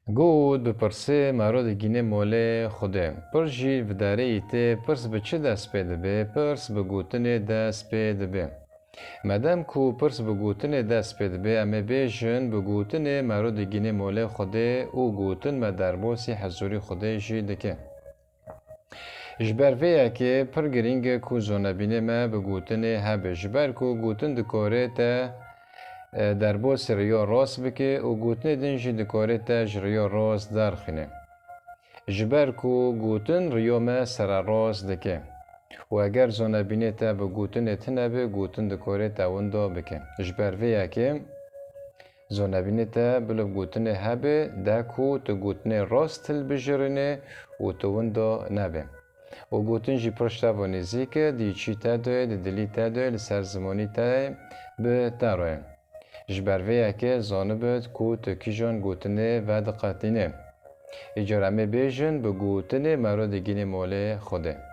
گود بپرسه مرا دگینه موله خوده پرژی وداره ایته پرس به چه دست پیده به پرس به گوتن دست پیده به مدام کو پرس به گوتن دست پیده به امه بیشن به گوتن مرا دگینه موله خوده او گوتن ما در بوسی حضوری خوده جی دکه جبر ویا که پر گرینگ کو زونبینه ما به گوتن هبه جبر کو گوتن دکوره تا در بو سریا راست بکه و گوتن دنجی دکاره تا جریا راست درخینه. جبر کو گوتن ریومه سر راست دکه. و اگر زونه بینه تا به گوتن تنبه گوتن دکاره تا وندو بکه. جبر ویا که زونه بینه تا بلو گوتن هبه دا کو تو گوتن راست تل بجرنه و تو وندو نبه. و گوتن جی پرشتا و نزیکه دیچی تا دوی دلی تا دوی لسر زمانی تا به تاروه. جبروه که زانبت کو تکیجان گوتنه و دقاتینه. اجرامه بیجن به گوتنه مرا دگینه موله خوده.